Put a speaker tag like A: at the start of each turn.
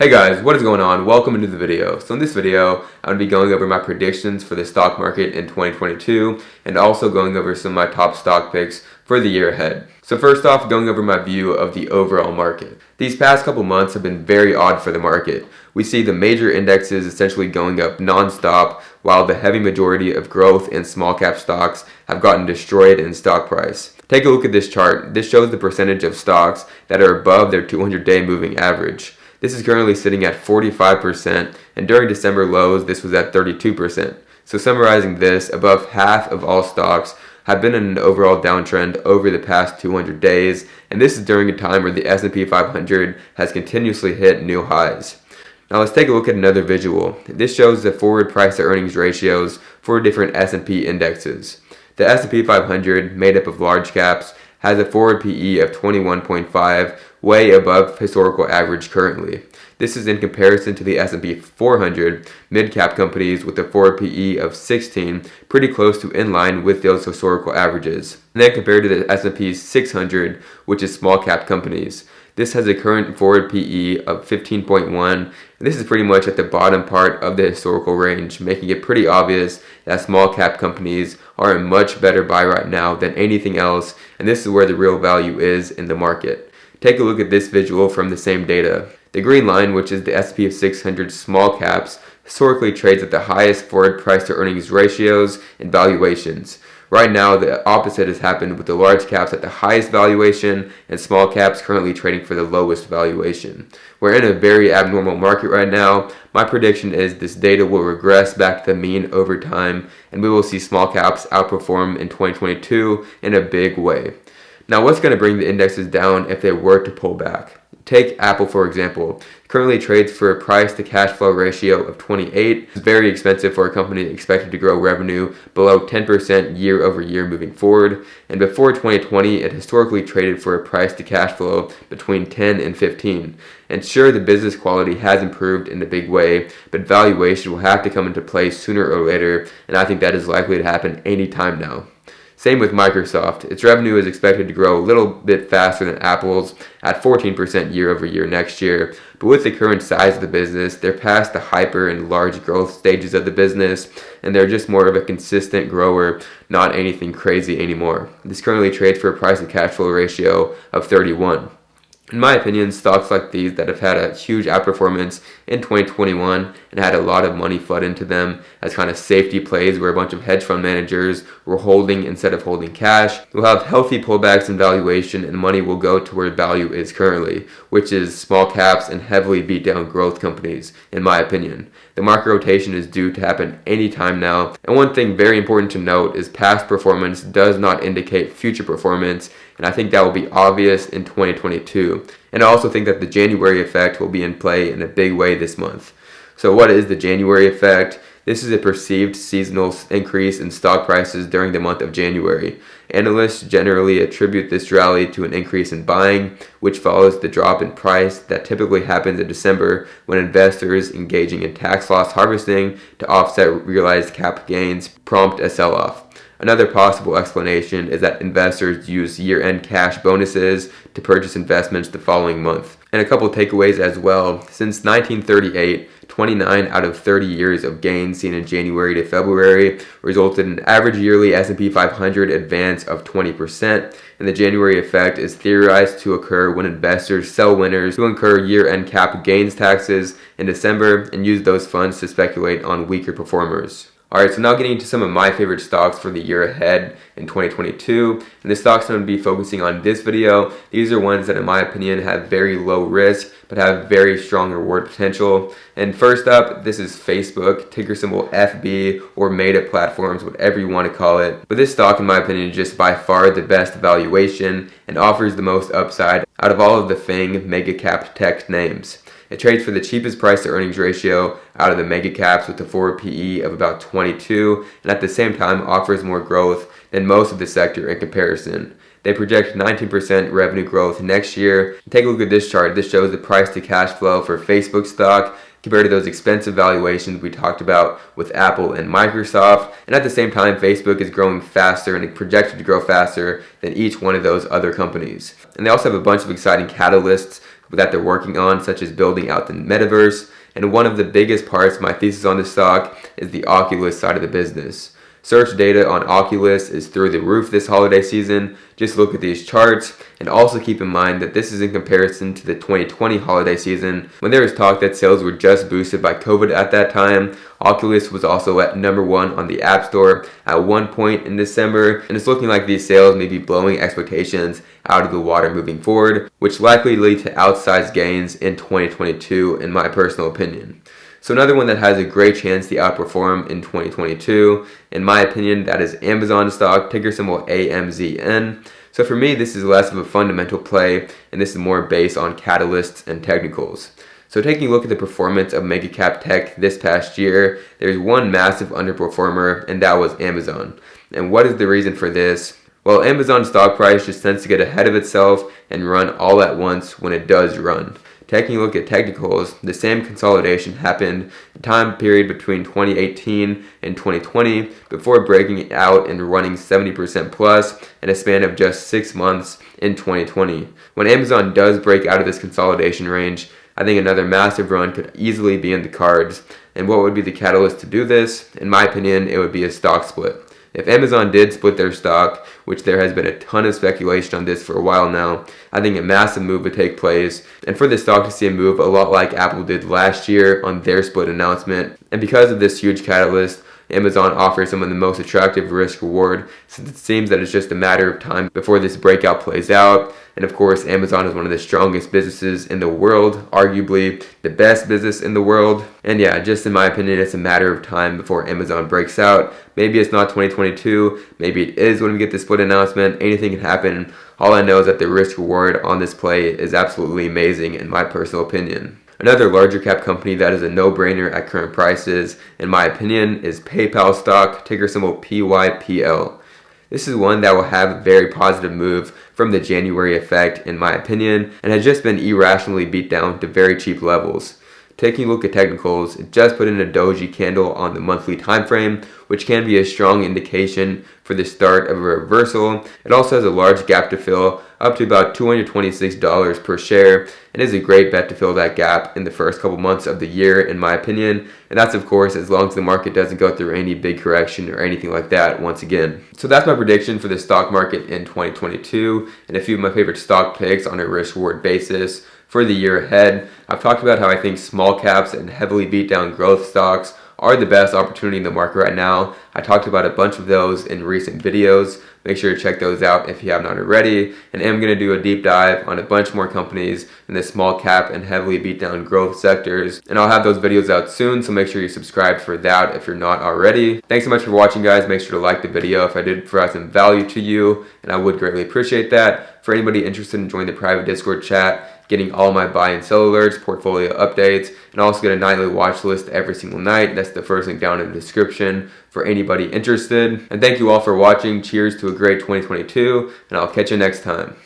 A: Hey guys, what is going on? Welcome into the video. So in this video, I'm going to be going over my predictions for the stock market in 2022 and also going over some of my top stock picks for the year ahead. So first off, going over my view of the overall market. These past couple months have been very odd for the market. We see the major indexes essentially going up non-stop while the heavy majority of growth and small cap stocks have gotten destroyed in stock price. Take a look at this chart. This shows the percentage of stocks that are above their 200-day moving average. This is currently sitting at 45%, and during December lows, this was at 32%. So summarizing this, above half of all stocks have been in an overall downtrend over the past 200 days, and this is during a time where the S&P 500 has continuously hit new highs. Now let's take a look at another visual. This shows the forward price to earnings ratios for different S&P indexes. The S&P 500, made up of large caps, has a forward PE of 21.5, way above historical average currently. This is in comparison to the S&P 400 mid-cap companies with a forward PE of 16, pretty close to in line with those historical averages. And then compared to the S&P 600, which is small-cap companies. This has a current forward PE of 15.1, and this is pretty much at the bottom part of the historical range, making it pretty obvious that small cap companies are a much better buy right now than anything else, and this is where the real value is in the market. Take a look at this visual from the same data. The green line, which is the S&P 600 small caps, historically trades at the highest forward price to earnings ratios and valuations. Right now, the opposite has happened with the large caps at the highest valuation and small caps currently trading for the lowest valuation. We're in a very abnormal market right now. My prediction is this data will regress back to the mean over time, and we will see small caps outperform in 2022 in a big way. Now, what's going to bring the indexes down if they were to pull back? Take Apple, for example. It currently trades for a price to cash flow ratio of 28. It's very expensive for a company expected to grow revenue below 10% year over year moving forward. And before 2020, it historically traded for a price to cash flow between 10 and 15. And sure, the business quality has improved in a big way, but valuation will have to come into play sooner or later, and I think that is likely to happen anytime now. Same with Microsoft. Its revenue is expected to grow a little bit faster than Apple's at 14% year over year next year. But with the current size of the business, they're past the hyper and large growth stages of the business, and they're just more of a consistent grower, not anything crazy anymore. This currently trades for a price to cash flow ratio of 31. In my opinion, stocks like these that have had a huge outperformance in 2021 and had a lot of money flood into them as kind of safety plays where a bunch of hedge fund managers were holding instead of holding cash, will have healthy pullbacks in valuation and money will go to where value is currently, which is small caps and heavily beat down growth companies, in my opinion. The market rotation is due to happen anytime now, and one thing very important to note is past performance does not indicate future performance, and I think that will be obvious in 2022. And I also think that the January effect will be in play in a big way this month. So what is the January effect? This is a perceived seasonal increase in stock prices during the month of January. Analysts generally attribute this rally to an increase in buying, which follows the drop in price that typically happens in December when investors engaging in tax loss harvesting to offset realized cap gains prompt a sell-off. Another possible explanation is that investors use year-end cash bonuses to purchase investments the following month. And a couple takeaways as well. Since 1938, 29 out of 30 years of gains seen in January to February resulted in an average yearly S&P 500 advance of 20%, and the January effect is theorized to occur when investors sell winners who incur year-end cap gains taxes in December and use those funds to speculate on weaker performers. Alright, so now getting into some of my favorite stocks for the year ahead in 2022. And the stocks I'm going to be focusing on this video, these are ones that in my opinion have very low risk, but have very strong reward potential. And first up, this is Facebook, ticker symbol FB, or Meta platforms, whatever you want to call it. But this stock in my opinion is just by far the best valuation and offers the most upside out of all of the FANG mega cap tech names. It trades for the cheapest price to earnings ratio out of the mega caps with a forward PE of about 22, and at the same time offers more growth than most of the sector in comparison. They project 19% revenue growth next year. Take a look at this chart. This shows the price to cash flow for Facebook stock compared to those expensive valuations we talked about with Apple and Microsoft. And at the same time, Facebook is growing faster and projected to grow faster than each one of those other companies. And they also have a bunch of exciting catalysts that they're working on, such as building out the metaverse. And one of the biggest parts of my thesis on this stock is the Oculus side of the business. Search data on Oculus is through the roof this holiday season. Just look at these charts, and also keep in mind that this is in comparison to the 2020 holiday season, when there was talk that sales were just boosted by COVID at that time. Oculus was also at #1 on the App Store at one point in December, and it's looking like these sales may be blowing expectations out of the water moving forward, which likely lead to outsized gains in 2022 in my personal opinion. So another one that has a great chance to outperform in 2022, in my opinion, that is Amazon stock, ticker symbol AMZN. So for me, this is less of a fundamental play, and this is more based on catalysts and technicals. So taking a look at the performance of mega cap tech this past year, there's one massive underperformer, and that was Amazon. And what is the reason for this? Well, Amazon's stock price just tends to get ahead of itself and run all at once when it does run. Taking a look at technicals, the same consolidation happened in time period between 2018 and 2020 before breaking out and running 70% plus in a span of just 6 months in 2020. When Amazon does break out of this consolidation range, I think another massive run could easily be in the cards. And what would be the catalyst to do this? In my opinion, it would be a stock split. If Amazon did split their stock, which there has been a ton of speculation on this for a while now, I think a massive move would take place, and for the stock to see a move a lot like Apple did last year on their split announcement. And because of this huge catalyst, Amazon offers some of the most attractive risk reward, since it seems that it's just a matter of time before this breakout plays out. And of course, Amazon is one of the strongest businesses in the world, arguably the best business in the world. And yeah, just in my opinion, it's a matter of time before Amazon breaks out. Maybe it's not 2022, maybe it is when we get the split announcement. Anything can happen. All I know is that the risk reward on this play is absolutely amazing in my personal opinion. Another larger cap company that is a no-brainer at current prices, in my opinion, is PayPal stock, ticker symbol PYPL. This is one that will have a very positive move from the January effect, in my opinion, and has just been irrationally beat down to very cheap levels. Taking a look at technicals, it just put in a doji candle on the monthly time frame, which can be a strong indication for the start of a reversal. It also has a large gap to fill, up to about $226 per share, and is a great bet to fill that gap in the first couple months of the year, in my opinion. And that's, of course, as long as the market doesn't go through any big correction or anything like that once again. So that's my prediction for the stock market in 2022, and a few of my favorite stock picks on a risk-reward basis for the year ahead. I've talked about how I think small caps and heavily beat down growth stocks are the best opportunity in the market right now. I talked about a bunch of those in recent videos. Make sure to check those out if you have not already. And I'm going to do a deep dive on a bunch more companies in the small cap and heavily beat down growth sectors. And I'll have those videos out soon, so make sure you subscribe for that if you're not already. Thanks so much for watching, guys. Make sure to like the video if I did provide some value to you, and I would greatly appreciate that. For anybody interested in joining the private Discord chat, getting all my buy and sell alerts, portfolio updates, and also get a nightly watch list every single night. That's the first link down in the description for anybody interested. And thank you all for watching. Cheers to a great 2022, and I'll catch you next time.